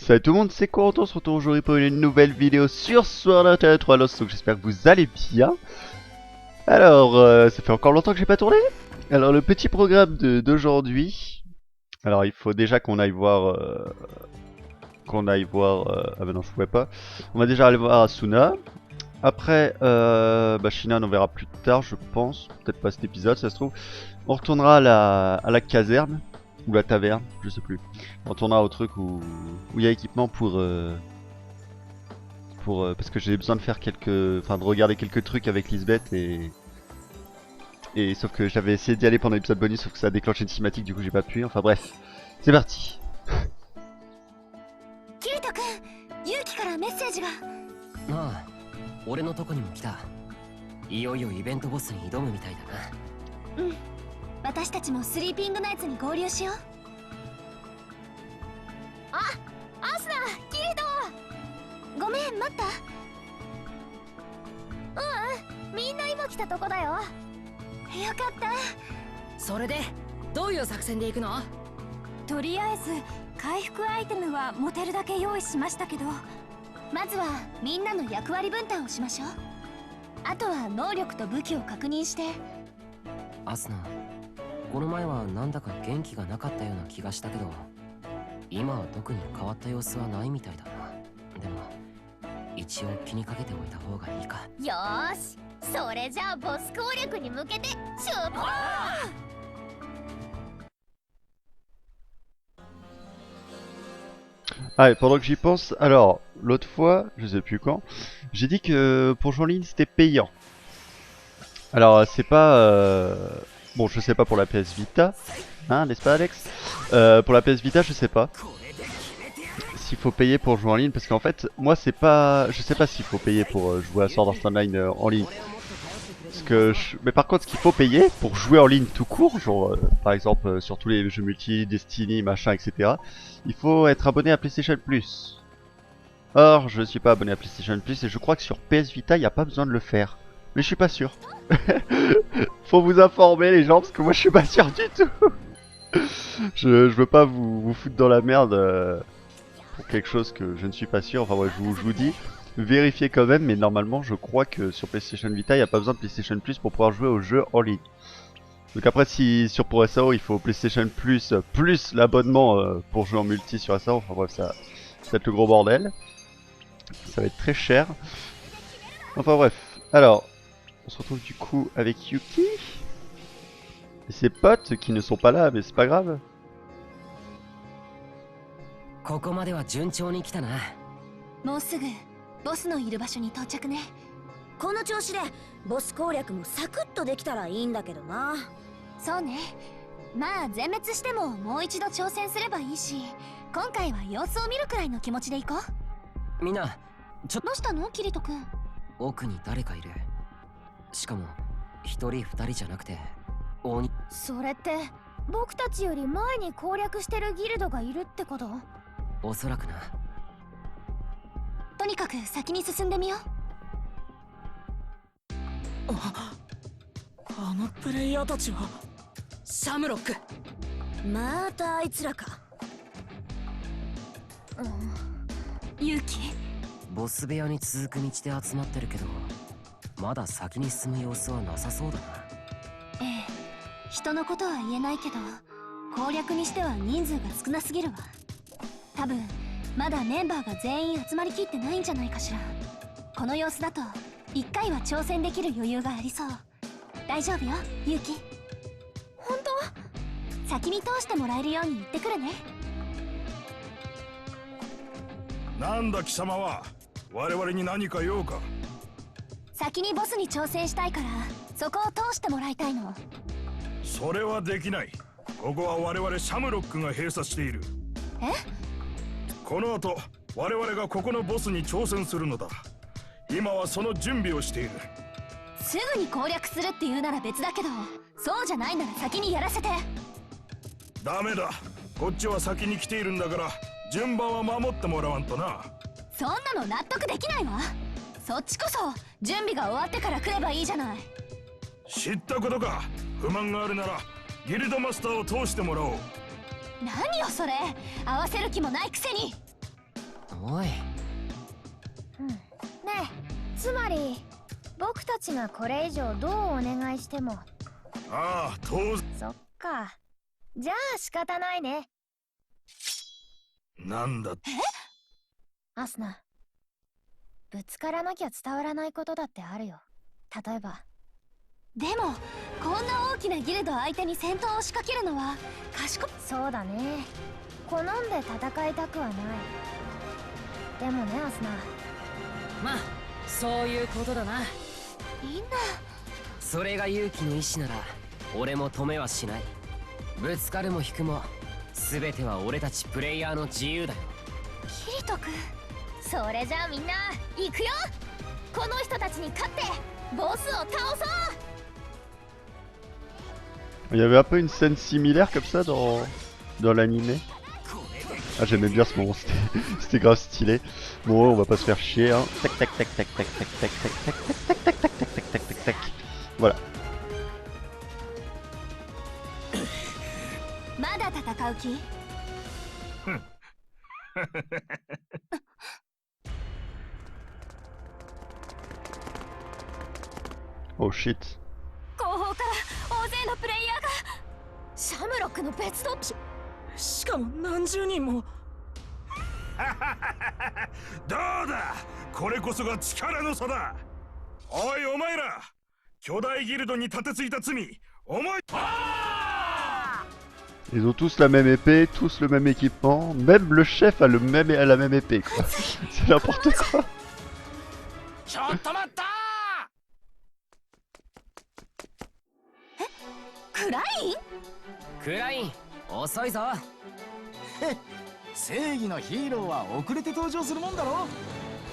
Salut tout le monde, c'est Corentin, on se retrouve aujourd'hui pour une nouvelle vidéo sur Sword Art 3 Lost, donc j'espère que vous allez bien. Alors, ça fait encore longtemps que j'ai pas tourné. Alors le petit programme d'aujourd'hui, alors il faut déjà qu'on aille voir... ah bah non je pouvais pas. On va déjà aller voir Asuna. Après, Shinan on verra plus tard je pense, peut-être pas cet épisode ça se trouve. On retournera à la caserne. Ou la taverne, je sais plus. On retournera au truc où il y a équipement pour parce que j'ai besoin de faire de regarder quelques trucs avec Lisbeth et sauf que j'avais essayé d'y aller pendant l'épisode bonus sauf que ça a déclenché une cinématique du coup j'ai pas pu. Enfin bref, c'est parti. Kirito-kun, Yuki からメッセージが。ああ、俺のとこにも来た。いよいよイベントボスに挑むみたいだな。私たちもスリーピングナイツに合流しよう。アスナ、キリト。ごめん、待った。みんな今来たとこだよ。よかった。それでどういう作戦で行くの？とりあえず回復アイテムは持てるだけ用意しましたけど、まずはみんなの役割分担をしましょう。あとは能力と武器を確認して。アスナ、この前はなんだか元気がなかったような気がしたけど、今は特に変わった様子はないみたいだな。でも一応気にかけておいた方がいいか。よーし、それじゃあボス攻略に向けて出発。Ah et pendant que j'y pense, alors l'autre fois, je sais plus quand, j'ai dit que pour jouer en ligne c'était payant. Alors c'est pas... Bon je sais pas pour la PS Vita, hein n'est-ce pas Alex? Pour la PS Vita je sais pas s'il faut payer pour jouer en ligne parce qu'en fait moi c'est pas... Je sais pas s'il faut payer pour jouer à Sword Art Online en ligne. Mais par contre ce qu'il faut payer pour jouer en ligne tout court, genre par exemple sur tous les jeux multi, Destiny, machin etc. Il faut être abonné à PlayStation Plus. Or je suis pas abonné à PlayStation Plus et je crois que sur PS Vita il n'y a pas besoin de le faire. Mais je suis pas sûr. Faut vous informer les gens parce que moi je suis pas sûr du tout. Je veux pas vous foutre dans la merde pour quelque chose que je ne suis pas sûr. Enfin ouais, je vous dis, vérifiez quand même, mais normalement je crois que sur PlayStation Vita il n'y a pas besoin de PlayStation Plus pour pouvoir jouer aux jeux en ligne. Donc après si sur pour SAO il faut PlayStation Plus plus l'abonnement pour jouer en multi sur SAO, enfin bref ça va être le gros bordel. Ça va être très cher. Enfin bref, alors on se retrouve du coup avec Yuki et ses potes qui ne sont pas là mais c'est pas grave. ここまでは順調に来たな。もうすぐボスのいる場所に到着ね。この調子でボス攻略もサクッとできたらいいんだけどな。そうね。まあ全滅してももう一度挑戦すればいいし、今回は様子を見るくらいの気持ちでいこう。みんな、どうしたのキリト君？奥に誰かいる。しかも一人二人じゃなくて鬼。それって僕たちより前に攻略してるギルドがいるってこと？おそらくな。とにかく先に進んでみよう。あのプレイヤーたちはシャムロック。またあいつらか。勇気。ボス部屋に続く道で集まってるけど、まだ先に進む様子はなさそうだな。ええ、人のことは言えないけど攻略にしては人数が少なすぎるわ。多分まだメンバーが全員集まりきってないんじゃないかしら。この様子だと1回は挑戦できる余裕がありそう。大丈夫よユウキ。本当？先に通してもらえるように言ってくるね。なんだ貴様は我々に何か用か。先にボスに挑戦したいからそこを通してもらいたいの。それはできない。ここは我々シャムロックが閉鎖している。え？この後我々がここのボスに挑戦するのだ。今はその準備をしている。すぐに攻略するって言うなら別だけど、そうじゃないなら先にやらせて。ダメだ、こっちは先に来ているんだから順番は守ってもらわんとな。そんなの納得できないわ。そっちこそ準備が終わってから来ればいいじゃない。知ったことか。不満があるならギルドマスターを通してもらおう。何よそれ、合わせる気もないくせに。おい。ねえ、つまり僕たちがこれ以上どうお願いしても。ああ、当然。そっか。じゃあ仕方ないね。なんだ。アスナ、ぶつからなきゃ伝わらないことだってあるよ。例えば。でもこんな大きなギルド相手に戦闘を仕掛けるのは賢い。そうだね。好んで戦いたくはない。でもね、アスナ。まあそういうことだな。みんなそれが勇気の意志なら俺も止めはしない。ぶつかるも引くも全ては俺たちプレイヤーの自由だよ。キリト君、それじゃあみんな行くよ。この人たちに勝ってボスを倒そう。 Il y avait un peu une scène similaire comme ça dans l'anime. Ah, j'aimais bien ce moment, c'était grave stylé. Bon, on va pas se faire chier, hein. Tac tac tac tac tac tac tac tac tac tac tac tac tac tac tac tac tac tac. Voilà. まだ戦う気？ Oh shit. 後方から大勢のプレイヤーが。シャムロックの別のしかも何十人も。どうだ、これこそが力の差だ。おいお前ら、巨大ギルドに立てついた罪、お前。 Ils ont tous la même épée, tous le même équipement, même le chef a la même épée quoi. C'est n'importe quoi. ちょっと待った。クライン？クライン遅いぞ。正義のヒーローは遅れて登場するもんだろ。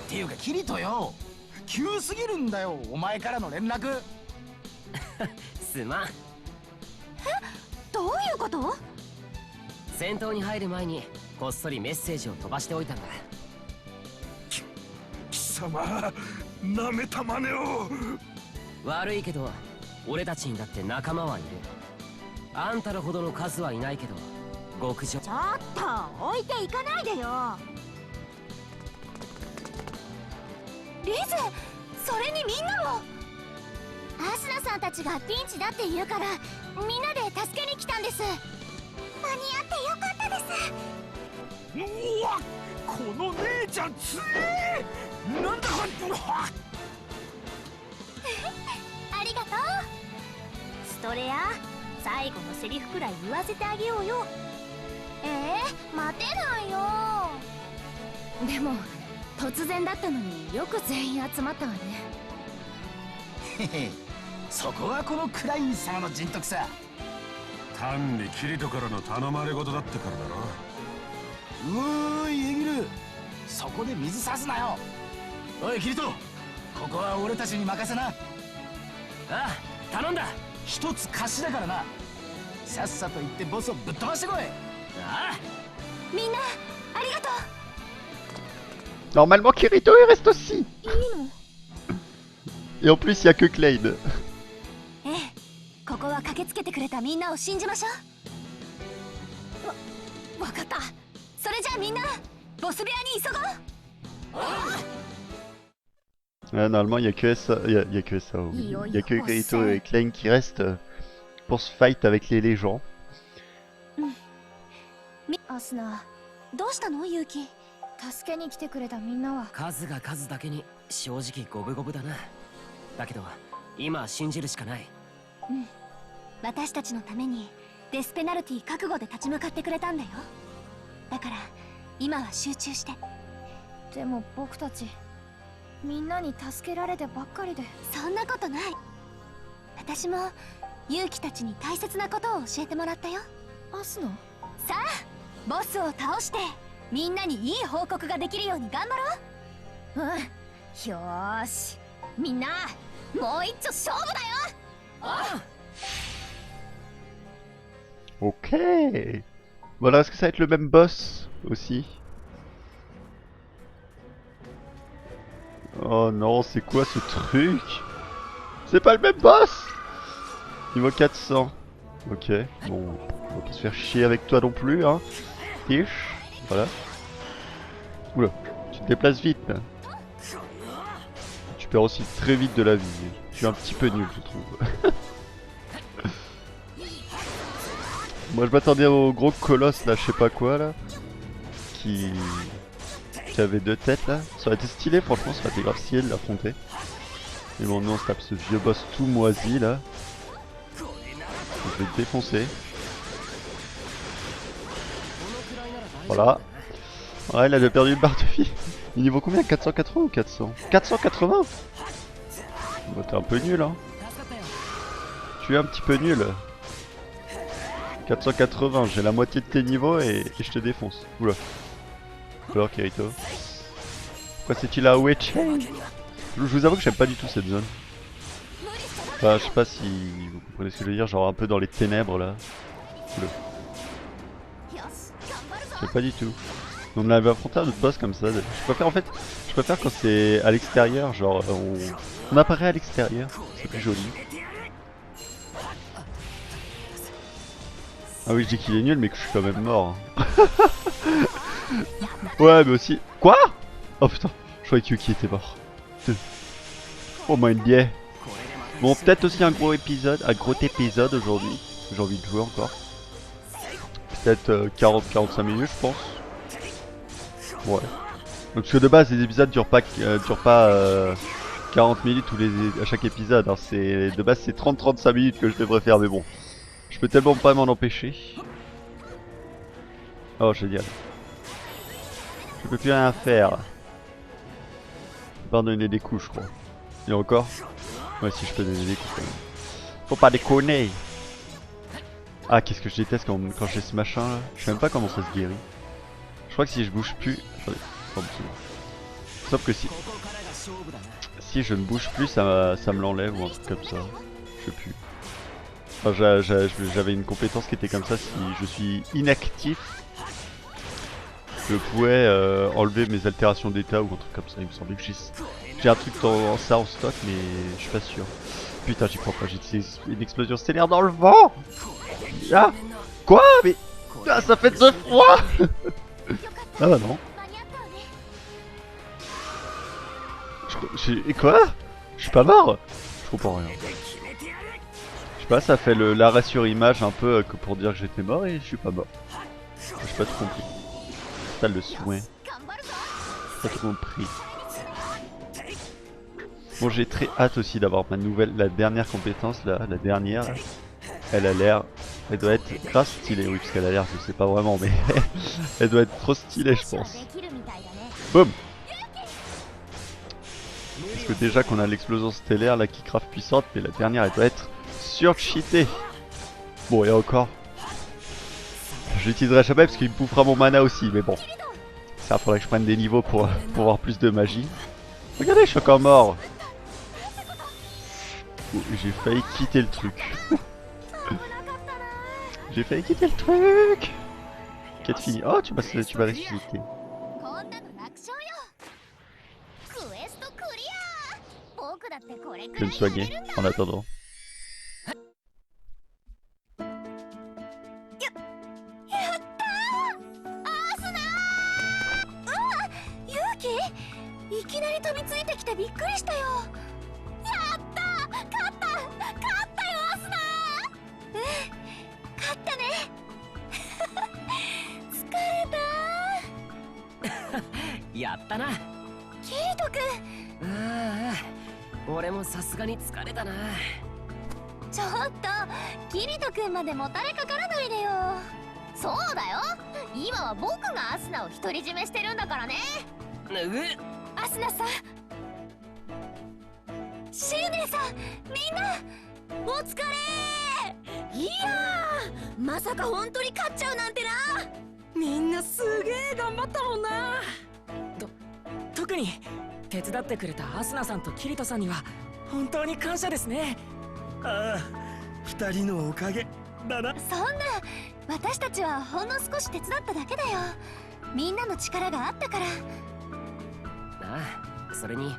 っていうかキリトよ、急すぎるんだよ、お前からの連絡。すまん。どういうこと？戦闘に入る前にこっそりメッセージを飛ばしておいたんだ。貴様、なめた真似を。悪いけど俺たちにだって仲間はいる。あんたらほどの数はいないけど極上。ちょっと置いていかないでよ。リズ、それにみんなも。アスナさんたちがピンチだって言うからみんなで助けに来たんです。間に合ってよかったです。うわ、この姉ちゃんつえ。なんだこれ。ありがとう。ストレア、最後のセリフくらい言わせてあげようよ。待てないよ。でも突然だったのによく全員集まったわね。へへ、そこはこのクライン様の人徳さ。単にキリトからの頼まれ事だったからだろ。うーいエギル、そこで水さすなよ。おいキリト、ここは俺たちに任せな。ああ、頼んだ。一つ貸しだからな。さっさと行ってボスをぶっ飛ばしてこい。ああ、みんなありがと Normalement Kirito il reste aussi. う。いいの？ Et en plus il y a que Clade. ええ、ここは駆けつけてくれたみんなを信じましょう。わかった。それじゃあみんなボス部屋に急ごう。 Ouais, normalement il y a que ça, il y a que ça. Oui. Il y a que Kirito et Clade qui restent pour se fight avec les légends. アスナ、どうしたのユウキ？助けに来てくれたみんなは。数が数だけに正直五分五分だな。だけど今は信じるしかない。うん、私たちのためにデスペナルティ覚悟で立ち向かってくれたんだよ。だから今は集中して。でも僕たちみんなに助けられてばっかりで。そんなことない。私もユウキたちに大切なことを教えてもらったよ。アスナ？さあボスを倒してみんなにいい報告ができるように頑張ろう。うん、よーし、みんなもう一丁勝負だよ。ああ、 Ok. Voilà, est-ce que ça va être le même boss aussi? Oh non, c'est quoi ce truc? C'est pas le même boss! Niveau 400. Ok, bon, on va pas se faire chier avec toi non plus, hein. Tiche, voilà. Oula, tu te déplaces vite là. Tu perds aussi très vite de la vie. Tu es un petit peu nul, je trouve. Moi je m'attendais au gros colosse là, je sais pas quoi là. Qui avait 2 têtes là. Ça aurait été stylé, franchement, ça aurait été grave stylé de l'affronter. Mais bon, nous on se tape ce vieux boss tout moisi là. Je vais le défoncer. Voilà. Ouais, il a déjà perdu une barre de vie. Il niveau combien? 480 ou 400? 480. Bah t'es un peu nul hein. Tu es un petit peu nul. 480, j'ai la moitié de tes niveaux et je te défonce. Oula. Alors Kirito. Pourquoi c'est-il à Witch? Je vous avoue que j'aime pas du tout cette zone. Enfin, je sais pas si vous comprenez ce que je veux dire, genre un peu dans les ténèbres là. Oula. Je sais pas du tout. On avait affronté un autre boss comme ça. Je préfère en fait, je préfère quand c'est à l'extérieur, genre on apparaît à l'extérieur, c'est plus joli. Ah oui, je dis qu'il est nul mais que je suis quand même mort. Ouais mais aussi... Quoi? Oh putain, je croyais que Yuki était mort. Oh my god. Bon, peut-être aussi un gros épisode aujourd'hui. J'ai envie de jouer encore. Peut-être 40-45 minutes je pense. Ouais. Donc parce que de base les épisodes durent pas 40 minutes à chaque épisode. Hein. De base c'est 30-35 minutes que je devrais faire mais bon. Je peux tellement pas m'en empêcher. Oh génial. Je peux plus rien faire. Je peux pas donner des coups je crois. Et encore? Ouais si je peux donner des coups quand même. Faut pas déconner. Ah qu'est-ce que je déteste quand j'ai ce machin là. Je sais même pas comment ça se guérit. Je crois que si je bouge plus... Attendez, sauf que si je ne bouge plus ça me l'enlève ou un truc comme ça. Je sais plus. Enfin, j'avais une compétence qui était comme ça, si je suis inactif, je pouvais enlever mes altérations d'état ou un truc comme ça. Il me semblait que j'ai un truc dans ça en stock mais je suis pas sûr. Putain j'y crois pas, j'ai utilisé une explosion stellaire dans le vent. Ah quoi? Mais ah, ça fait 2 fois. Ah bah non. Et quoi? Je suis pas mort? Je comprends rien. Je sais pas, ça fait l'arrêt sur image un peu que pour dire que j'étais mort et je suis pas mort. J'ai pas tout compris. Ça le soin. Pas tout compris. Bon j'ai très hâte aussi d'avoir la dernière compétence là, la dernière. Elle a l'air... Elle doit être grave stylée, oui parce qu'elle a l'air, je sais pas vraiment mais... Elle doit être trop stylée je pense. Boum. Parce que déjà qu'on a l'explosion stellaire là qui grave puissante, mais la dernière elle doit être surcheatée. Bon et encore. Je l'utiliserai jamais parce qu'il me bouffera mon mana aussi, mais bon. Ça faudrait que je prenne des niveaux pour avoir plus de magie. Regardez, je suis encore mort. Oh, j'ai failli quitter le truc. J'ai failli quitter le truc. Quête finie. Oh, tu m'as ressuscité. Je vais me soigner en attendant.やったな。キリト君。ああ、俺もさすがに疲れたな。ちょっとキリト君までもたれかからないでよ。そうだよ、今は僕がアスナを独り占めしてるんだからね。アスナさん、シンデレさん、みんなお疲れ。いやー、まさか本当に勝っちゃうなんてな。みんなすげえ頑張ったもんな。特に手伝ってくれたアスナさんとキリトさんには本当に感謝ですね。ああ、2人のおかげだな。そんな、私たちはほんの少し手伝っただけだよ。みんなの力があったから。ああ、それに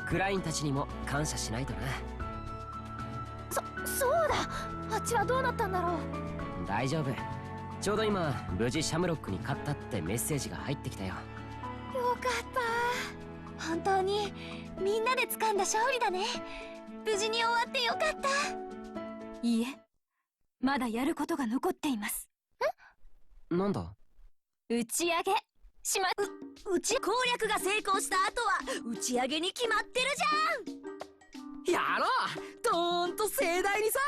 クラインたちにも感謝しないとな。そうだ、あっちはどうなったんだろう。大丈夫、ちょうど今無事シャムロックに勝ったってメッセージが入ってきたよ。よかった本当にみんなで掴んだ勝利だね無事に終わってよかったいいえまだやることが残っていますなんだ打ち上げしま攻略が成功した後は打ち上げに決まってるじゃんやろうドーンと盛大にさ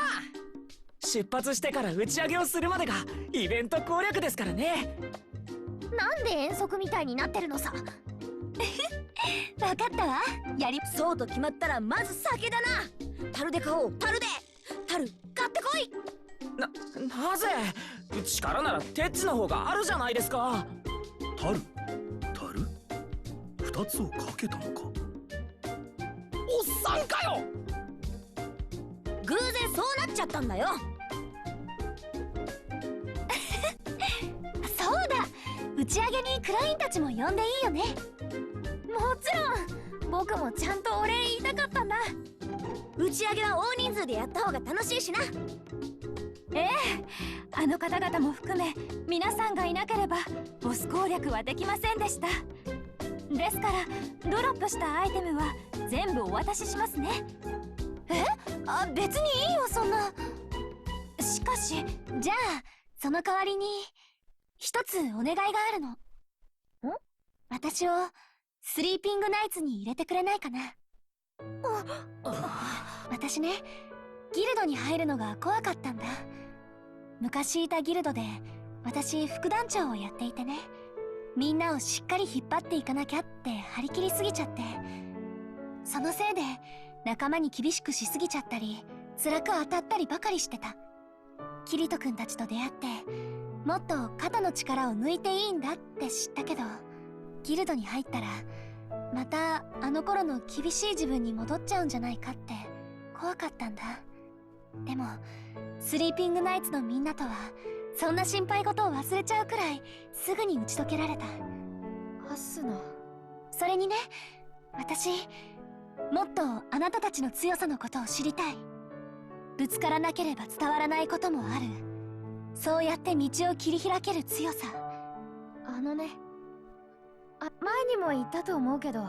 出発してから打ち上げをするまでがイベント攻略ですからねなんで遠足みたいになってるのさわかったわそうと決まったらまず酒だな樽で買おう樽買ってこいなぜ力ならテッチの方があるじゃないですか樽二つをかけたのか。おっさんかよ偶然そうなっちゃったんだよそうだ打ち上げにクラインたちも呼んでいいよねもちろん僕もちゃんとお礼言いたかったんだ打ち上げは大人数でやった方が楽しいしなええあの方々も含め皆さんがいなければボス攻略はできませんでしたですからドロップしたアイテムは全部お渡ししますね別にいいよそんなしかしじゃあその代わりに一つお願いがあるの私をスリーピングナイツに入れてくれないかな私ねギルドに入るのが怖かったんだ昔いたギルドで私副団長をやっていてねみんなをしっかり引っ張っていかなきゃって張り切りすぎちゃってそのせいで仲間に厳しくしすぎちゃったり辛く当たったりばかりしてたキリト君たちと出会ってもっと肩の力を抜いていいんだって知ったけどギルドに入ったらまたあの頃の厳しい自分に戻っちゃうんじゃないかって怖かったんだでもスリーピングナイツのみんなとはそんな心配事を忘れちゃうくらいすぐに打ち解けられたアスナそれにね私もっとあなたたちの強さのことを知りたいぶつからなければ伝わらないこともあるそうやって道を切り開ける強さ前にも言ったと思うけど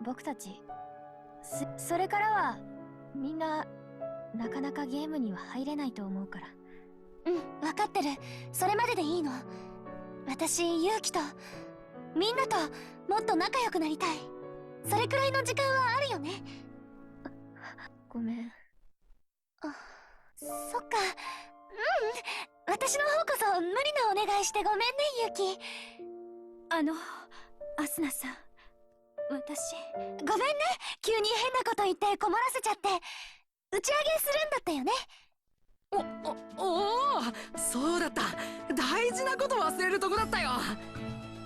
僕たちそれからはみんななかなかゲームには入れないと思うから分かってるそれまででいいの私勇気とみんなともっと仲良くなりたいそれくらいの時間はあるよねごめんそっか私の方こそ無理なお願いしてごめんね勇気アスナさん私ごめんね急に変なこと言って困らせちゃって打ち上げするんだったよねおおそうだった大事なこと忘れるとこだったよ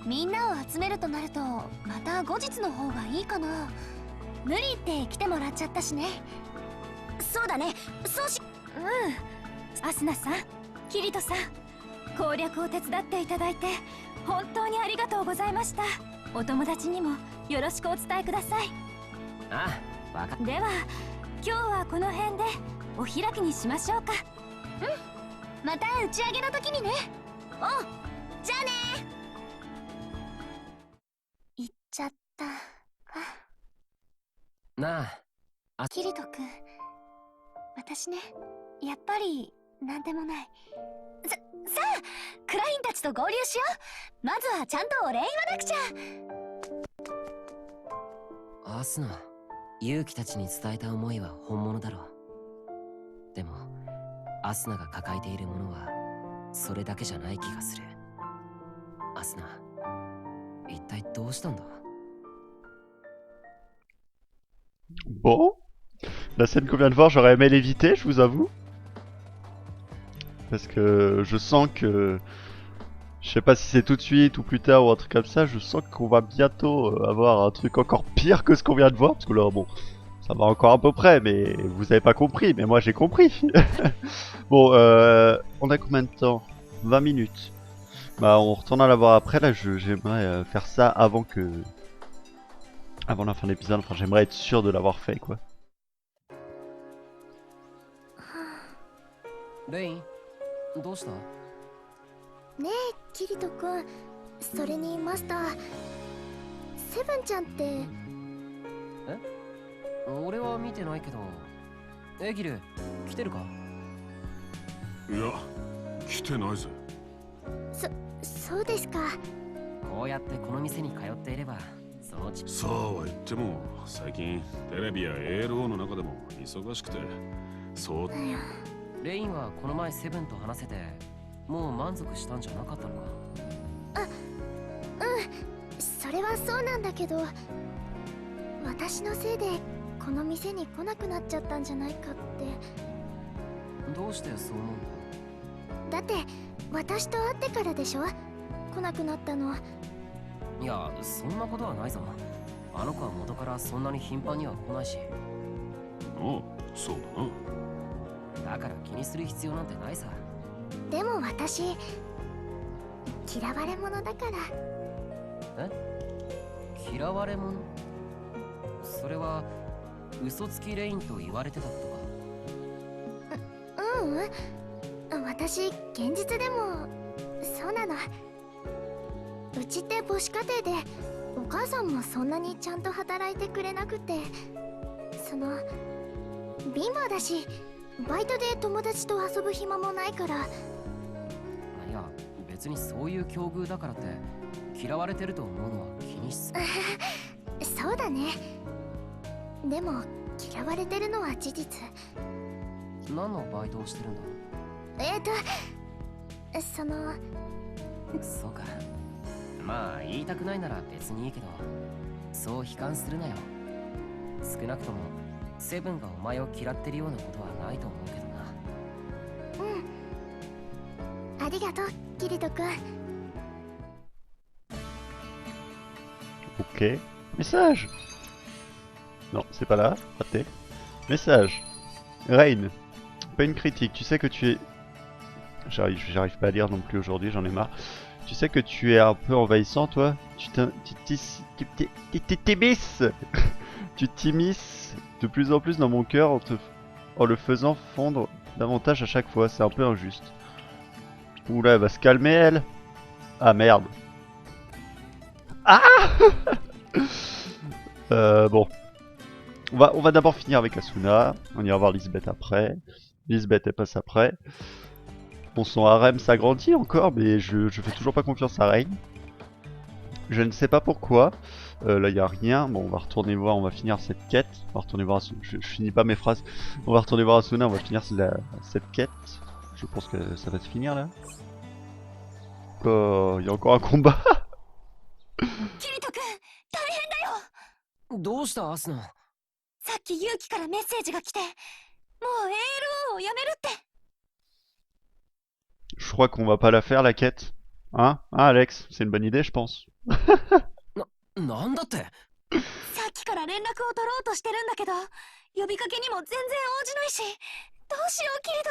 みんなを集めるとなるとまた後日の方がいいかな無理言って来てもらっちゃったしねそうだねアスナさんキリトさん攻略を手伝っていただいて本当にありがとうございましたお友達にもよろしくお伝えくださいああわかっでは今日はこの辺でお開きにしましょうかまた打ち上げの時にねおうじゃあね行っちゃったなあキリト君私ねやっぱりなんでもないさあクラインたちと合流しようまずはちゃんとお礼言わなくちゃアスナ勇気たちに伝えた思いは本物だろうでもアスナが抱えているものはそれだけじゃない気がするアスナ一体どうしたんだBon, la scène qu'on vient de voir, j'aurais aimé l'éviter, je vous avoue. Parce que je sens que... Je sais pas si c'est tout de suite ou plus tard ou un truc comme ça, je sens qu'on va bientôt avoir un truc encore pire que ce qu'on vient de voir. Parce que là, bon, ça va encore à peu près, mais vous avez pas compris, mais moi j'ai compris. Bon, on a combien de temps 20 minutes. Bah on retourne à la voir après, là j'aimerais faire ça avant que... Avant la fin de l'épisode, enfin j'aimerais être sûr de l'avoir fait quoi. レインどうしたねえキリト君それにマスターセブンちゃんって。俺は見てないけど。エギル、来てるか？いや、来てないぜ。そうですか。こうやってこの店に通っていれば、そのうち。そうは言っても、最近テレビや ALO の中でも忙しくて、そう。レインはこの前セブンと話せて、もう満足したんじゃなかったのか？それはそうなんだけど、私のせいでこの店に来なくなっちゃったんじゃないかって。どうしてそう思うんだ？だって私と会ってからでしょ、来なくなったの。いや、そんなことはないぞ。あの子は元からそんなに頻繁には来ないし。ああ、そうだな。だから気にする必要なんてないさ。でも私嫌われ者だから。嫌われ者？それは嘘つきレインと言われてたことか？私現実でもそうなの。うちって母子家庭でお母さんもそんなにちゃんと働いてくれなくて、貧乏だしバイトで友達と遊ぶ暇もないから。いや、別にそういう境遇だからって嫌われてると思うのは気にしすぎ。そうだね。でも嫌われてるのは事実。何のバイトをしてるんだ？そうか。まあ言いたくないなら別にいいけど、そう悲観するなよ。少なくともセブンがお前を嫌ってるようなことはないと思うけどな。ありがとう、キリト君。Ok. Message. Non, c'est pas là. Raté. Message. Rain. Pas une critique. Tu sais que tu es... J'arrive pas à lire non plus aujourd'hui, j'en ai marre. Tu sais que tu es un peu envahissant, toi. Tu t'immisces. Tu t'immisces de plus en plus dans mon cœur en le faisant fondre davantage à chaque fois. C'est un peu injuste. Oula, elle va se calmer, elle. Ah, merde. Ah. Bon. On va d'abord finir avec Asuna. On ira voir Lisbeth après. Lisbeth, elle passe après. Bon, son harem s'agrandit encore, mais je fais toujours pas confiance à Rain. Je ne sais pas pourquoi. Là, il n'y a rien. Bon, on va retourner voir, on va finir cette quête. On va retourner voir Asuna. Je finis pas mes phrases. On va retourner voir Asuna, on va finir cette quête. Je pense que ça va se finir là. Oh, il y a encore un combat. キリト君、大変だよ。どうしたアスナ？さっきユウキからメッセージが来て、もう ALO をやめるって。Je crois qu'on va pas la faire la quête. Hein Alex? C'est une bonne idée, je pense. なんだって？さっきから連絡を取ろうとしてるんだけど、呼びかけにも全然応じないし、どうしよう、キリト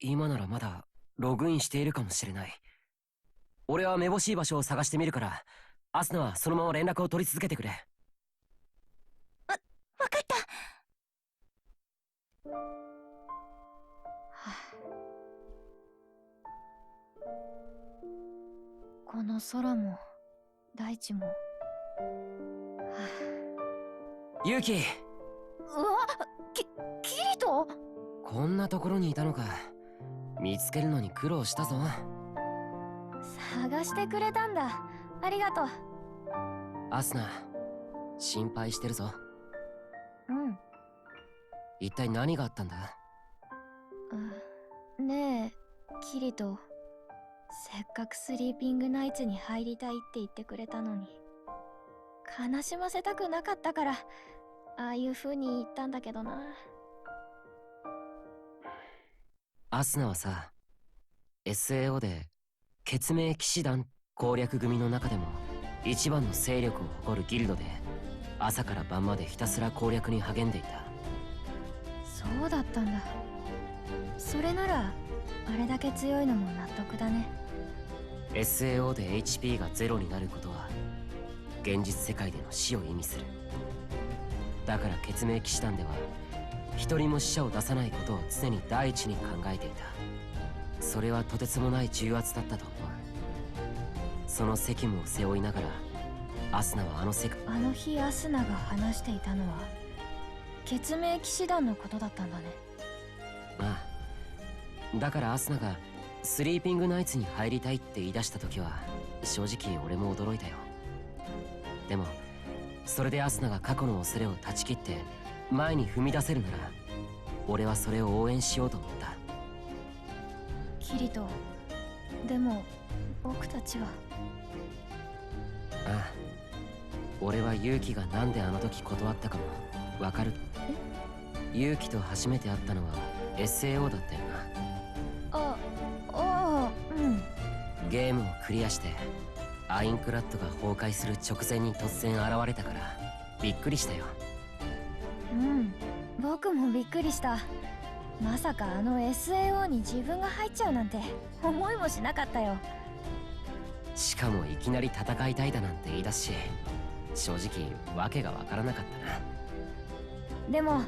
君。今ならまだログインしているかもしれない。俺はめぼしい場所を探してみるから、アスナはそのまま連絡を取り続けてくれ。わかった。この空も大地も。ユウキ。うわ、キリト？こんなところにいたのか。見つけるのに苦労したぞ。探してくれたんだ。ありがとう。アスナ、心配してるぞ。うん。一体何があったんだ？ねえ、キリト。せっかくスリーピングナイツに入りたいって言ってくれたのに、悲しませたくなかったから、ああいう風に言ったんだけどな。アスナはさ、SAO で血明騎士団攻略組の中でも一番の勢力を誇るギルドで、朝から晩までひたすら攻略に励んでいた。そうだったんだ。それならあれだけ強いのも納得だね。SAO で HP がゼロになることは現実世界での死を意味する。だから血明騎士団では一人も死者を出さないことを常に第一に考えていた。それはとてつもない重圧だったと思う。その責務を背負いながらアスナはあの世界。あの日アスナが話していたのは血明騎士団のことだったんだね。ああ、だからアスナがスリーピングナイツに入りたいって言い出した時は正直俺も驚いたよ。でもそれでアスナが過去の恐れを断ち切って前に踏み出せるなら俺はそれを応援しようと思った。キリト、でも僕たちは。ああ、俺は勇気がなんであの時断ったかもわかる。勇気と初めて会ったのは SAO だったよな。うん。ゲームをクリアしてアインクラッドが崩壊する直前に突然現れたからびっくりしたよ。うん、僕もびっくりした。まさかあの SAO に自分が入っちゃうなんて思いもしなかったよ。しかもいきなり戦いたいだなんて言い出すし、正直訳がわからなかったな。でも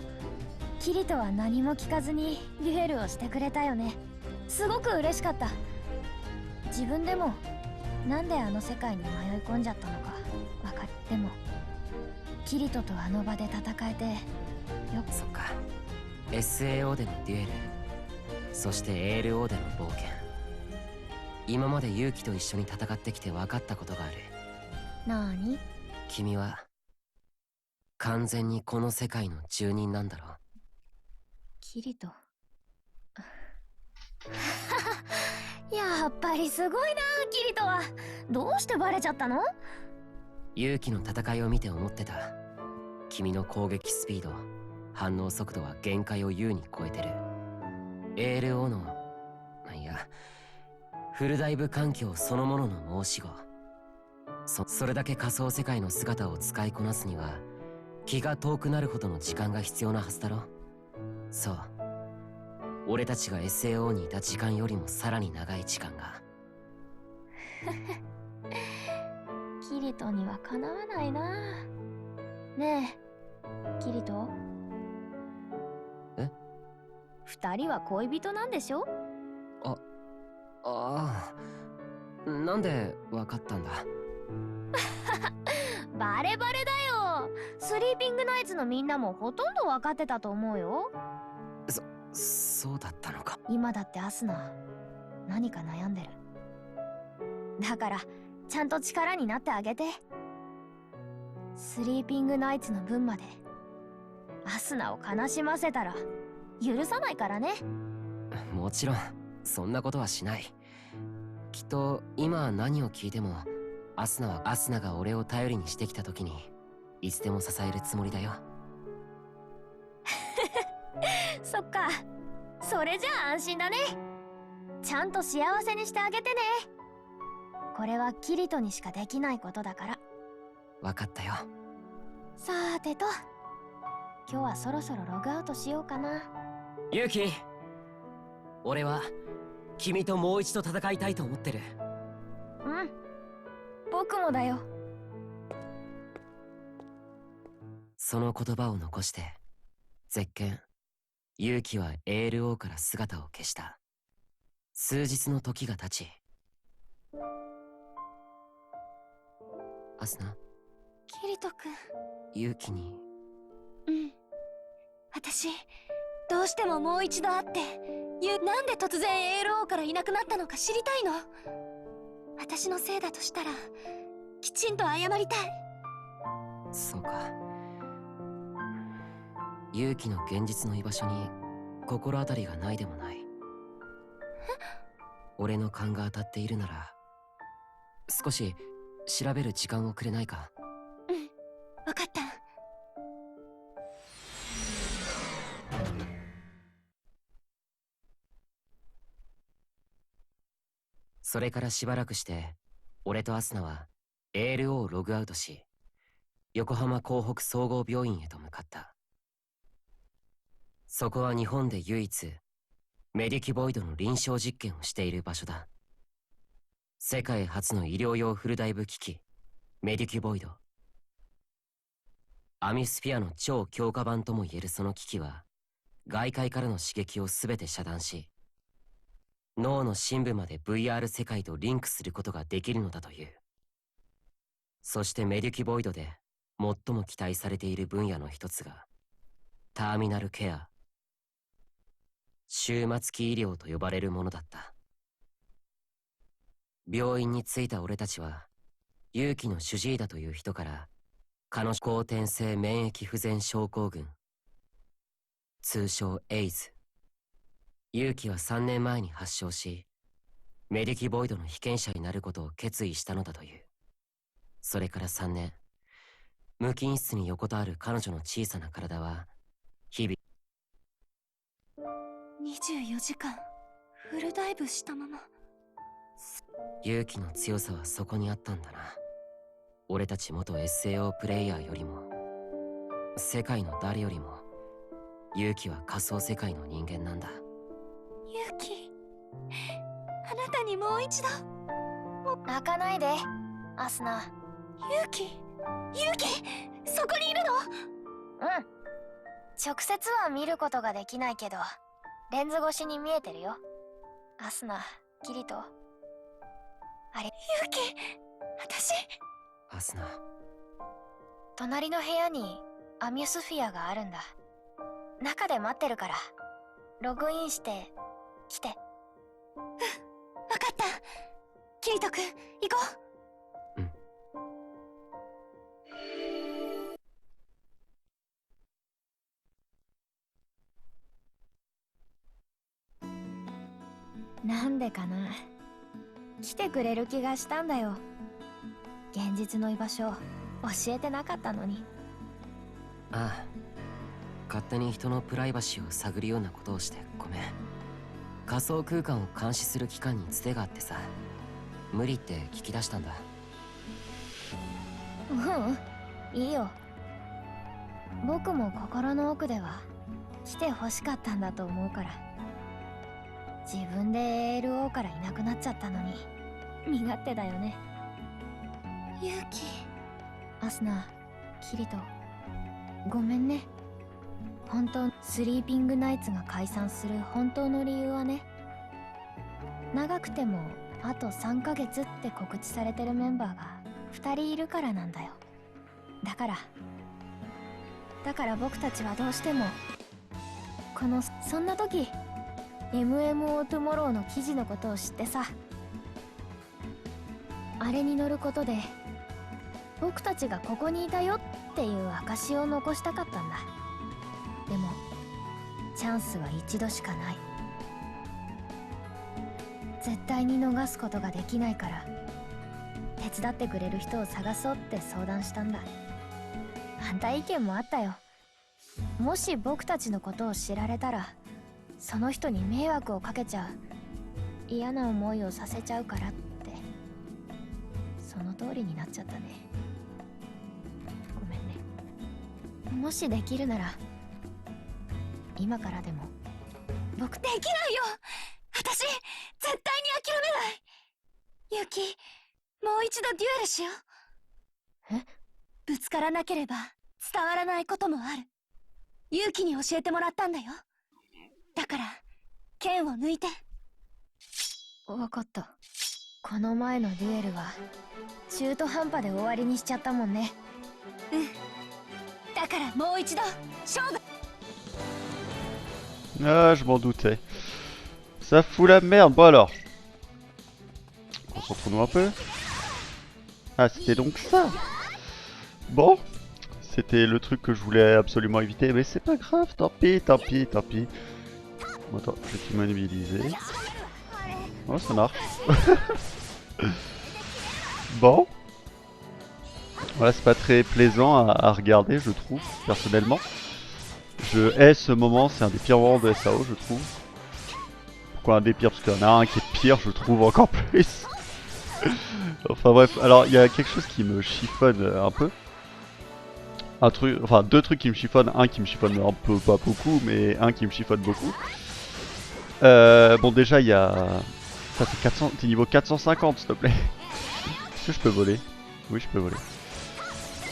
キリトは何も聞かずにデュエルをしてくれたよね。すごく嬉しかった。自分でもなんであの世界に迷い込んじゃったのかわかる。でもキリトとあの場で戦えてそっか。 SAO でのデュエル、そして ALO での冒険。今まで勇気と一緒に戦ってきて分かったことがある。なーに？君は完全にこの世界の住人なんだろう。キリトやっぱりすごいな、キリトは。どうしてバレちゃったの？勇気の戦いを見て思ってた。君の攻撃スピード、反応速度は限界を優に超えてる。 ALO の、いやフルダイブ環境そのものの申し子。それだけ仮想世界の姿を使いこなすには気が遠くなるほどの時間が必要なはずだろ。そう、俺たちが SAO にいた時間よりもさらに長い時間が。キリトにはかなわないな。ねえキリト、え？二人は恋人なんでしょ？ああ、なんでわかったんだ？バレバレだよ。スリーピングナイツのみんなもほとんど分かってたと思うよ。そうだったのか。今だってアスナ何か悩んでる。だからちゃんと力になってあげて。スリーピングナイツの分までアスナを悲しませたら許さないからね。もちろんそんなことはしない。きっと今何を聞いてもアスナが俺を頼りにしてきた時にいつでも支えるつもりだよ。そっか、それじゃあ安心だね。ちゃんと幸せにしてあげてね。これはキリトにしかできないことだから。わかったよ。さーてと、今日はそろそろログアウトしようかな。ユキ、俺は君ともう一度戦いたいと思ってる。うん、僕もだよ。その言葉を残してゼッケン、勇気は ALO から姿を消した。数日の時が経ち、アスナ、キリト君。勇気に。うん。私、どうしてももう一度会って、なんで突然 ALO からいなくなったのか知りたいの。私のせいだとしたら、きちんと謝りたい。そうか。勇気の現実の居場所に心当たりがないでもない。俺の勘が当たっているなら少し調べる時間をくれないか？うん、わかった。それからしばらくして俺とアスナは ALO をログアウトし横浜港北総合病院へと向かった。そこは日本で唯一メディキボイドの臨床実験をしている場所だ。世界初の医療用フルダイブ機器メディキボイド。アミスピアの超強化版ともいえるその機器は外界からの刺激をすべて遮断し脳の深部まで VR 世界とリンクすることができるのだという。そしてメデュキボイドで最も期待されている分野の一つがターミナルケア、終末期医療と呼ばれるものだった。病院に着いた俺たちは勇気の主治医だという人から彼女後天性免疫不全症候群、通称エイズ。勇気は3年前に発症しメディキボイドの被験者になることを決意したのだという。それから3年、無菌室に横たわる彼女の小さな体は日々24時間フルダイブしたまま。勇気の強さはそこにあったんだな。俺たち元 SAO プレイヤーよりも世界の誰よりも勇気は仮想世界の人間なんだ。勇気、あなたにもう一度。泣かないでアスナ。勇気、勇気、そこにいるの？うん、直接は見ることができないけどレンズ越しに見えてるよ。アスナ、キリト、あれ。勇気、私。アスナ、隣の部屋にアミュスフィアがあるんだ。中で待ってるからログインして来て。わかった。キリト君、行こう。なんでかな、来てくれる気がしたんだよ。現実の居場所教えてなかったのに。ああ、勝手に人のプライバシーを探るようなことをしてごめん。仮想空間を監視する機関につてがあってさ、無理って聞き出したんだ。うん、いいよ。僕も心の奥では来て欲しかったんだと思うから。自分で ALO からいなくなっちゃったのに身勝手だよね。勇気。アスナ、キリト、ごめんね。本当、スリーピングナイツが解散する本当の理由はね、長くてもあと3ヶ月って告知されてるメンバーが2人いるからなんだよ。だから僕たちはどうしてもそんな時 MMO トゥモローの記事のことを知ってさ、あれに乗ることで僕たちがここにいたよっていう証を残したかったんだ。でもチャンスは一度しかない。絶対に逃すことができないから手伝ってくれる人を探そうって相談したんだ。反対意見もあったよ。もし僕たちのことを知られたらその人に迷惑をかけちゃう、嫌な思いをさせちゃうからって。その通りになっちゃったね。ごめんね。もしできるなら今からでも。僕できないよ。私絶対に諦めない。勇気、もう一度デュエルしよう。え？ぶつからなければ伝わらないこともある。勇気に教えてもらったんだよ。だから剣を抜いて。わかった。この前のデュエルは中途半端で終わりにしちゃったもんね。うん。だからもう一度勝負。Ah, je m'en doutais. Ça fout la merde. Bon alors. Concentrons-nous un peu. Ah, c'était donc ça. Bon. C'était le truc que je voulais absolument éviter. Mais c'est pas grave. Tant pis, tant pis, tant pis. Bon, attends, je vais t'immobiliser. Oh, ça marche. Bon. Voilà, c'est pas très plaisant à regarder, je trouve, personnellement. Je hais ce moment, c'est un des pires moments de SAO, je trouve. Pourquoi un des pires? Parce qu'il y en a un qui est pire, je trouve, encore plus. Enfin bref, alors il y a quelque chose qui me chiffonne un peu. Un truc, enfin deux trucs qui me chiffonnent, un qui me chiffonne un peu, pas beaucoup, mais un qui me chiffonne beaucoup. Bon déjà il y a... Ça fait 400, t'es niveau 450 s'il te plaît. Est-ce que je peux voler? Oui je peux voler.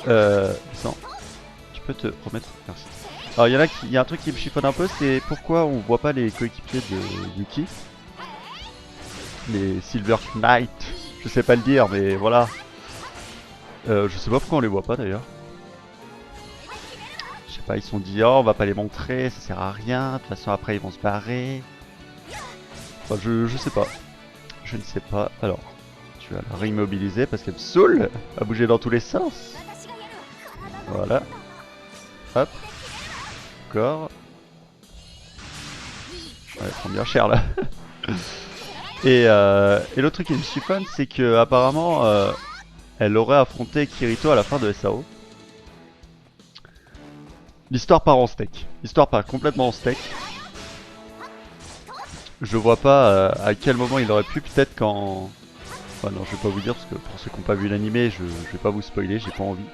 Descends. Tu peux te remettre? Merci. Alors il y a un truc qui me chiffonne un peu, c'est pourquoi on voit pas les coéquipiers de Yuki. Les Silver Knight. Je sais pas le dire mais voilà. Je sais pas pourquoi on les voit pas d'ailleurs. Je sais pas, ils se sont dit, oh, on va pas les montrer, ça sert à rien, de toute façon après ils vont se barrer. Enfin, je sais pas. Je ne sais pas. Alors, tu vas la réimmobiliser parce qu'elle me saoule à bouger dans tous les sens. Voilà. Hop. Encore. Ouais, elle prend bien cher là. Et l'autre truc qui me chiffonne, c'est que apparemment elle aurait affronté Kirito à la fin de SAO. L'histoire part en steak. L'histoire part complètement en steak. Je vois pas à quel moment il aurait pu, peut-être quand... Enfin non, je vais pas vous dire parce que pour ceux qui n'ont pas vu l'animé, je vais pas vous spoiler, j'ai pas envie.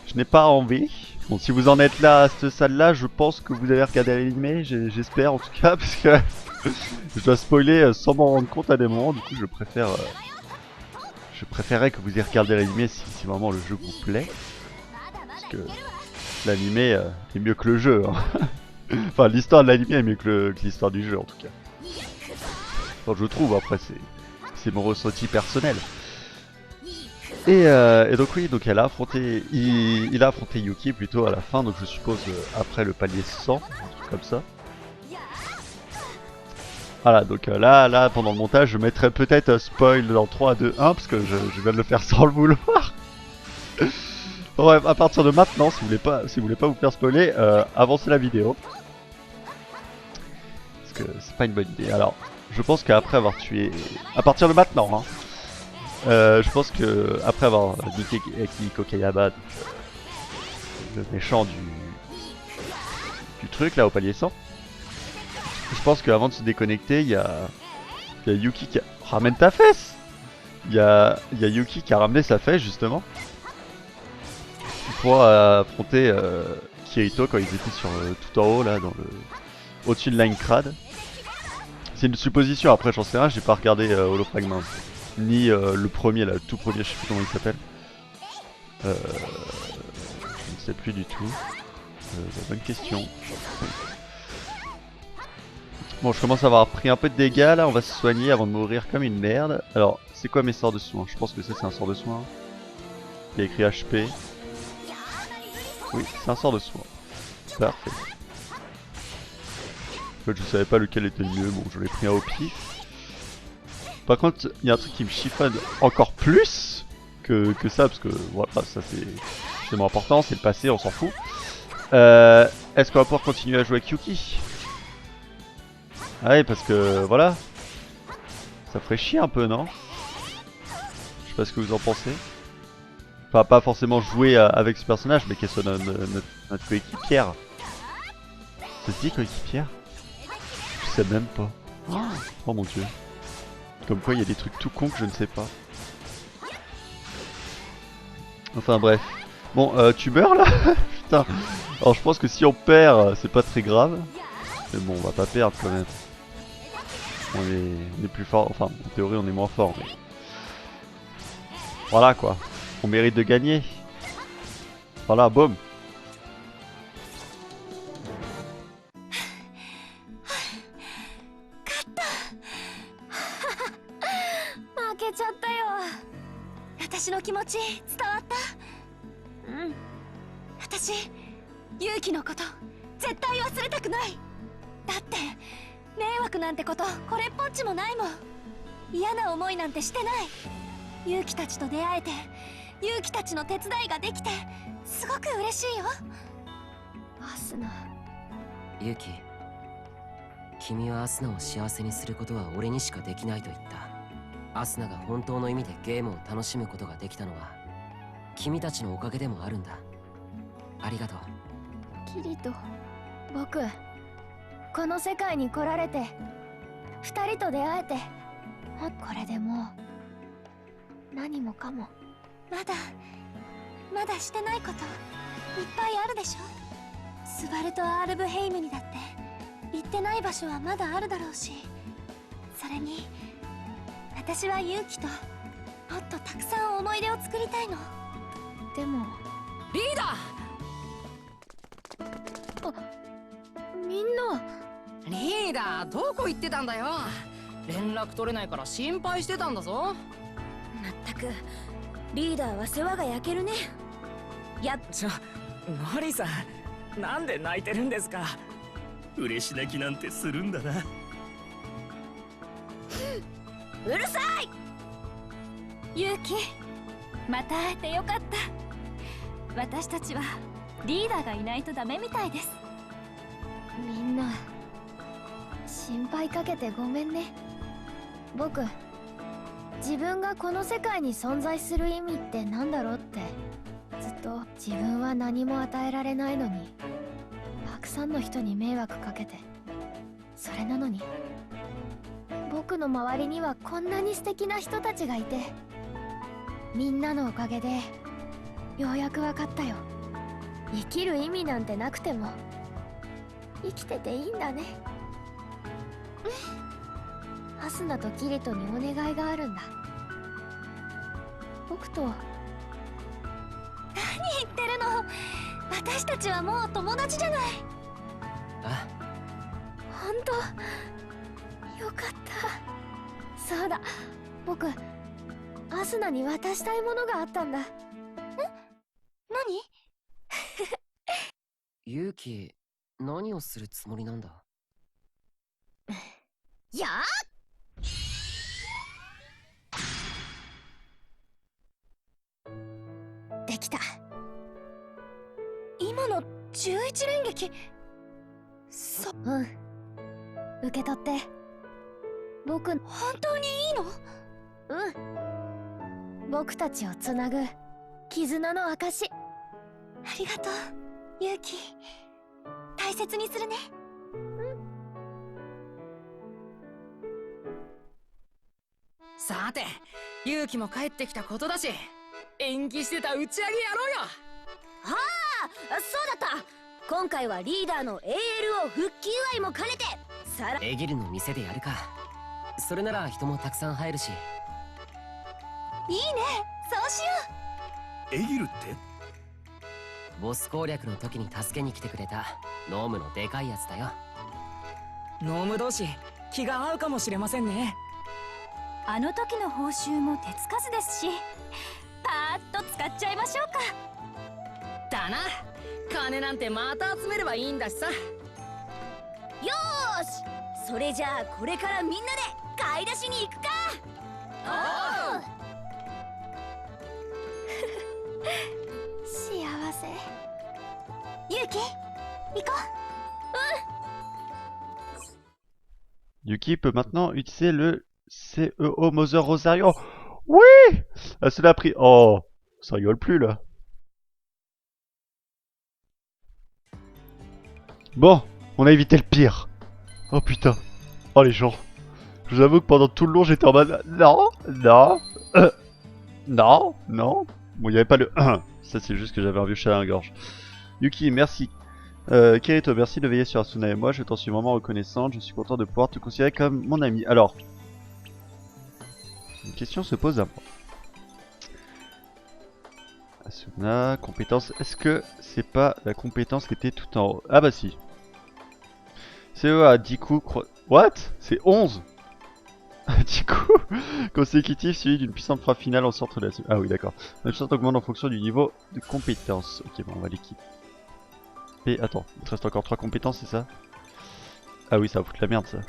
Je n'ai pas envie. Bon, si vous en êtes là à cette salle-là, je pense que vous avez regardé l'animé, j'espère en tout cas, parce que je dois spoiler sans m'en rendre compte à des moments. Du coup, je préférerais que vous ayez regardé l'animé si vraiment le jeu vous plaît, parce que l'animé est mieux que le jeu. Hein. Enfin, l'histoire de l'animé est mieux que l'histoire du jeu en tout cas. Enfin, je trouve. Après, c'est mon ressenti personnel. Et donc oui, donc elle a affronté, il a affronté Yuki plutôt à la fin, donc je suppose après le palier 100, un truc comme ça. Voilà, donc là, pendant le montage, je mettrai peut-être spoil dans 3, 2, 1, parce que je viens de le faire sans le vouloir. Bref, à partir de maintenant, si vous voulez pas vous faire spoiler, avancez la vidéo. Parce que c'est pas une bonne idée. Alors, je pense qu'après avoir tué... À partir de maintenant, hein. Je pense que après avoir niqué Akihiko Kayaba, le méchant du truc là au palier 100, je pense qu'avant de se déconnecter, il y a Yuki qui ramène ta fesse. Il y a Yuki qui a ramené sa fesse justement pour affronter Kirito quand ils étaient sur tout en haut là, dans le au-dessus de Line Crad. C'est une supposition. Après, j'en sais rien, j'ai pas regardé Holofragment. Ni le premier, là, le tout premier, je sais plus comment il s'appelle. Je ne sais plus du tout. Bonne question. Bon, je commence à avoir pris un peu de dégâts là, on va se soigner avant de mourir comme une merde. Alors, c'est quoi mes sorts de soins? Je pense que ça c'est un sort de soin. Il y a écrit HP. Oui, c'est un sort de soin. Parfait. En fait, je savais pas lequel était le mieux, bon, je l'ai pris un au pif. Par contre, il y a un truc qui me chiffonne encore plus que ça, parce que voilà, ça c'est moins important, c'est le passé, on s'en fout. Est-ce qu'on va pouvoir continuer à jouer avec Yuki? Ah oui, parce que voilà, ça ferait chier un peu, non? Je sais pas ce que vous en pensez. Enfin, pas forcément jouer avec ce personnage, mais qu'elle soit notre coéquipière. Ça se dit coéquipière? Je sais même pas. Oh mon dieu. Comme quoi il y a des trucs tout cons que je ne sais pas. Enfin bref. Bon, tu meurs là? Putain. Alors je pense que si on perd, c'est pas très grave. Mais bon, on va pas perdre quand même. On est plus fort. Enfin, en théorie, on est moins fort. Mais... Voilà quoi. On mérite de gagner. Voilà, boum. 私の気持ち伝わった？うん。私、勇気のこと絶対忘れたくない。だって迷惑なんてことこれっぽっちもないもん。嫌な思いなんてしてない。勇気たちと出会えて、勇気たちの手伝いができて、すごく嬉しいよ。アスナ。勇気、君はアスナを幸せにすることは俺にしかできないと言った。アスナが本当の意味でゲームを楽しむことができたのは君たちのおかげでもあるんだ。ありがとう。キリト、僕この世界に来られて二人と出会えて、これでもう何もかも。まだしてないこといっぱいあるでしょ。スバルト・アールブヘイムにだって行ってない場所はまだあるだろうし、それに私は勇気ともっとたくさん思い出を作りたいの。でもリーダー、みんな。リーダーどこ行ってたんだよ。連絡取れないから心配してたんだぞ。まったくリーダーは世話が焼けるね。やっノリさん、なんで泣いてるんですか？嬉し泣きなんてするんだな。うるさい。ユウキ、また会えてよかった。私たちはリーダーがいないとダメみたいです。みんな心配かけてごめんね。僕、自分がこの世界に存在する意味ってなんだろうって、ずっと自分は何も与えられないのにたくさんの人に迷惑かけて、それなのに僕の周りにはこんなに素敵な人たちがいて、みんなのおかげでようやくわかったよ。生きる意味なんてなくても生きてていいんだね。アスナとキリトにお願いがあるんだ。僕と。何言ってるの？私たちはもう友達じゃない。あ、本当よかった。そうだ、僕アスナに渡したいものがあったんだ。何？ユウキ、何をするつもりなんだ？やあ、できた。今の11連撃。うん、受け取って。僕、本当にいいの？うん、僕たちをつなぐ絆の証。ありがとうユウキ、大切にするね。さて、ユウキも帰ってきたことだし、延期してた打ち上げやろうよ。ああ、そうだった。今回はリーダーの ALO 復帰祝いも兼ねてエギルの店でやるか。それなら人もたくさん入るし。いいね、そうしよエギルって？ボス攻略の時に助けに来てくれたノームのでかいやつだよ。ノーム同士気が合うかもしれませんね。あの時の報酬も手つかずですし、パーッと使っちゃいましょうか。だな、金なんてまた集めればいいんだしさ。う。よーし、それじゃあこれからみんなで買い出しに行くか。おお。幸せ。ユウキ、行こYuki peut maintenant utiliser le CEO Mother Rosario. Oui! Ah, cela a pris. Oh, ça rigole plus là. Bon, on a évité le pire. Oh putain. Oh les gens. Je vous avoue que pendant tout le long j'étais en mode non, non, non, non. Bon, il n'y avait pas le ça c'est juste que j'avais un vieux chat à la gorge. Yuki, merci. Kirito, merci de veiller sur Asuna et moi, je t'en suis vraiment reconnaissante, je suis content de pouvoir te considérer comme mon ami. Alors, une question se pose à moi. Asuna, compétence, est-ce que c'est pas la compétence qui était tout en haut? Ah bah si. CE à 10 coups, what? C'est 11 10 coups consécutifs suivi d'une puissante frappe finale en centre de la... Ah oui d'accord. La puissance augmente en fonction du niveau de compétence. Ok bon on va l'équiper. Et attends, il te reste encore 3 compétences, c'est ça? Ah oui, ça va foutre la merde ça.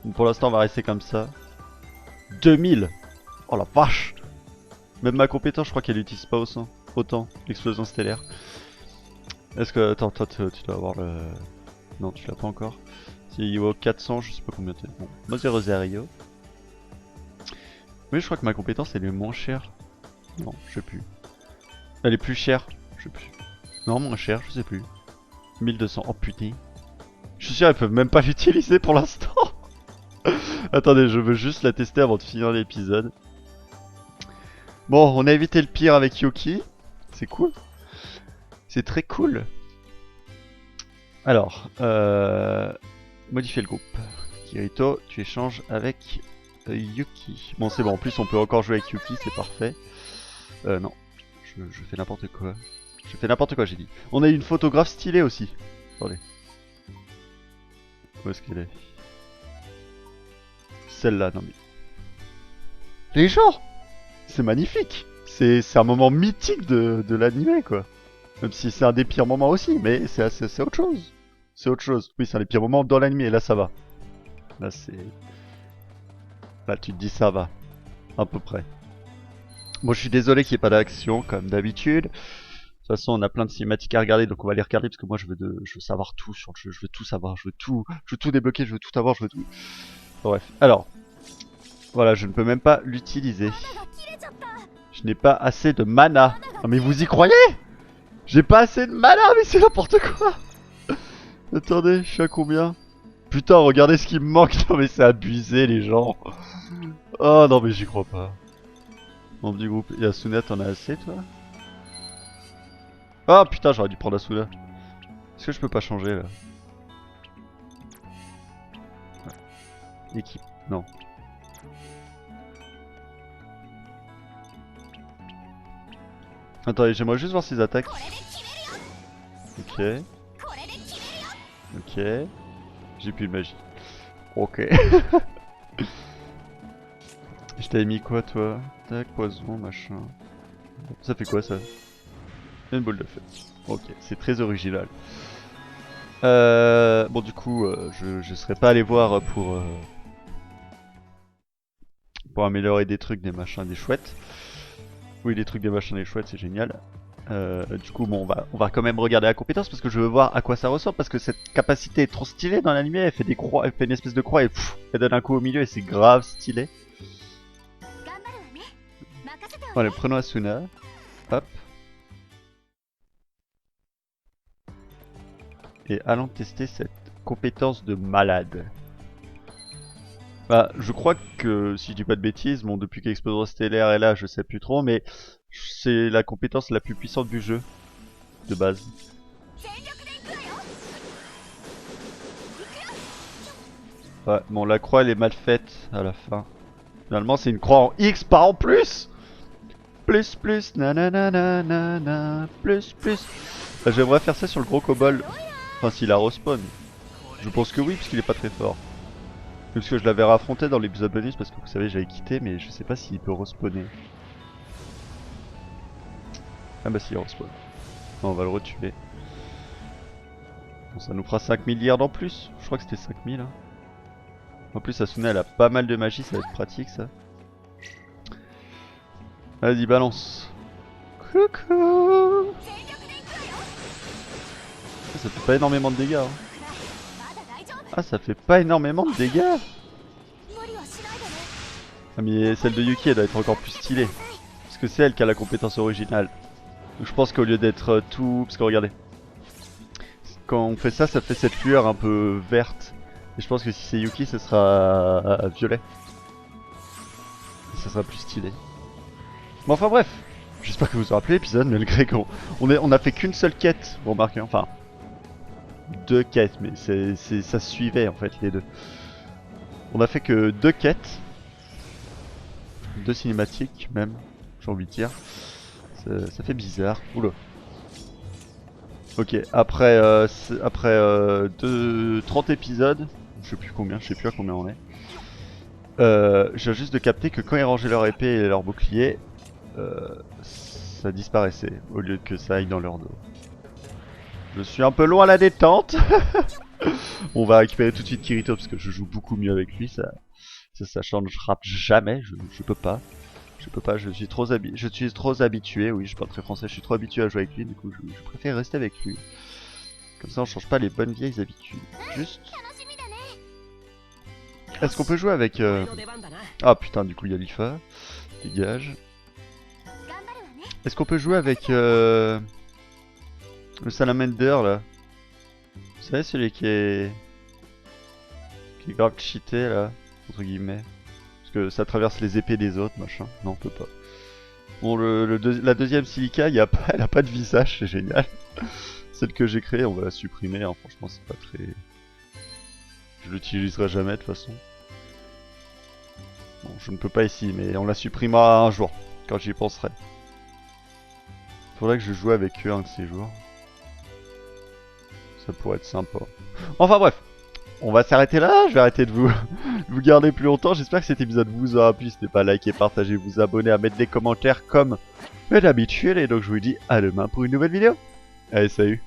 Donc pour l'instant, on va rester comme ça. 2000! Oh la vache! Même ma compétence, je crois qu'elle n'utilise pas autant l'explosion stellaire. Est-ce que... Attends, toi, tu dois avoir le... Non, tu l'as pas encore. Si il vaut 400, je sais pas combien t'es. Bon, Mother Rosario. Oui, je crois que ma compétence, elle est moins chère. Non, je sais plus. Elle est plus chère, je sais plus. Non, moins cher, je sais plus. 1200, oh putain. Je suis sûr, ils peuvent même pas l'utiliser pour l'instant. Attendez, je veux juste la tester avant de finir l'épisode. Bon, on a évité le pire avec Yuki. C'est cool. C'est très cool. Alors, modifier le groupe. Kirito, tu échanges avec Yuki. Bon, c'est bon, en plus on peut encore jouer avec Yuki, c'est parfait. Non, je fais n'importe quoi. Je fais n'importe quoi, j'ai dit. On a une photographe stylée aussi. Attendez. Où est-ce qu'elle est? Celle-là, non mais... Les gens! C'est magnifique. C'est un moment mythique de l'anime, quoi. Même si c'est un des pires moments aussi, mais c'est autre chose. C'est autre chose. Oui, c'est un des pires moments dans l'anime, et là ça va. Là c'est... Là tu te dis ça va. À peu près. Bon, je suis désolé qu'il n'y ait pas d'action, comme d'habitude. De toute façon, on a plein de cinématiques à regarder, donc on va les regarder, parce que moi je veux savoir tout sur le jeu. Je veux tout savoir, je veux tout débloquer, je veux tout avoir, je veux tout... Bref, alors... Voilà, je ne peux même pas l'utiliser. Je n'ai pas assez de mana. Non mais vous y croyez? J'ai pas assez de mana, mais c'est n'importe quoi. Attendez, je suis à combien? Putain, regardez ce qui me manque. Non mais c'est abusé les gens. Oh non mais j'y crois pas. Membre du groupe. Et Asuna, t'en as assez toi? Oh putain, j'aurais dû prendre Asuna. Est-ce que je peux pas changer là? Équipe, non. Attendez, j'aimerais juste voir ses attaques. Ok. Ok. J'ai plus de magie. Ok. Je t'avais mis quoi toi? Tac, poison, machin. Ça fait quoi ça? Une boule de feu. Ok, c'est très original. Bon du coup, je serais pas allé voir pour améliorer des trucs, des machins, des chouettes. Oui, des trucs, des machins, des chouettes, c'est génial. Du coup, bon, on va quand même regarder la compétence parce que je veux voir à quoi ça ressemble. Parce que cette capacité est trop stylée dans l'anime. Elle fait des croix, elle fait une espèce de croix et pff, elle donne un coup au milieu et c'est grave stylé. Allez, prenons Asuna. Hop. Et allons tester cette compétence de malade. Bah, je crois que, si je dis pas de bêtises, bon, depuis qu'Explosion Stellaire est là, je sais plus trop, mais c'est la compétence la plus puissante du jeu, de base. Ouais, bon, la croix elle est mal faite à la fin. Finalement, c'est une croix en X, pas en plus! Plus, nanana, plus. Bah, j'aimerais faire ça sur le gros kobold. Enfin, s'il a respawn. Je pense que oui, puisqu'il est pas très fort. Parce que je l'avais raffronté dans l'épisode bonus, parce que vous savez, j'avais quitté, mais je sais pas s'il peut respawner. Ah bah si, il respawn. On va le retuer. Bon, ça nous fera 5 milliards en plus. Je crois que c'était 5000. Hein. En plus, Asuna, elle a pas mal de magie, ça va être pratique ça. Vas-y, balance. Coucou. Ça fait pas énormément de dégâts. Hein. Ah, ça fait pas énormément de dégâts. Ah, mais celle de Yuki, elle doit être encore plus stylée. Parce que c'est elle qui a la compétence originale. Donc je pense qu'au lieu d'être tout... Parce que regardez. Quand on fait ça, ça fait cette lueur un peu verte. Et je pense que si c'est Yuki, ce sera violet. Et ça sera plus stylé. Bon, enfin bref. J'espère que vous vous rappelez l'épisode, malgré qu'on a fait qu'une seule quête. Vous remarquez, enfin... 2 quêtes, mais ça se suivait en fait les deux. On a fait que 2 quêtes. 2 cinématiques même, j'ai envie de dire. Ça fait bizarre. Oula. Ok, après 30 épisodes, je sais plus combien, je sais plus à combien on est. J'ai juste de capter que quand ils rangeaient leur épée et leur bouclier, ça disparaissait au lieu que ça aille dans leur dos. Je suis un peu loin à la détente. On va récupérer tout de suite Kirito parce que je joue beaucoup mieux avec lui, ça changera jamais, je peux pas. Je suis trop habitué, oui je parle très français, je suis trop habitué à jouer avec lui, du coup je préfère rester avec lui. Comme ça on change pas les bonnes vieilles habitudes. Juste... Est-ce qu'on peut jouer avec... Ah putain, du coup il y a l'IFA, dégage. Est-ce qu'on peut jouer avec... Le salamander là? Vous savez celui qui est grave cheaté là, entre guillemets. Parce que ça traverse les épées des autres, machin. Non, on peut pas. Bon, la deuxième silica, elle a pas de visage, c'est génial. Celle que j'ai créée, on va la supprimer, hein. Franchement c'est pas très... Je l'utiliserai jamais de toute façon. Bon, je ne peux pas ici, mais on la supprimera un jour, quand j'y penserai. Faudrait que je joue avec eux un de ces jours. Ça pourrait être sympa. Enfin bref, on va s'arrêter là. Je vais arrêter de vous, de vous garder plus longtemps. J'espère que cet épisode vous aura plu. N'hésitez pas à liker, partager, vous abonner, à mettre des commentaires comme d'habitude. Et donc je vous dis à demain pour une nouvelle vidéo. Allez, salut.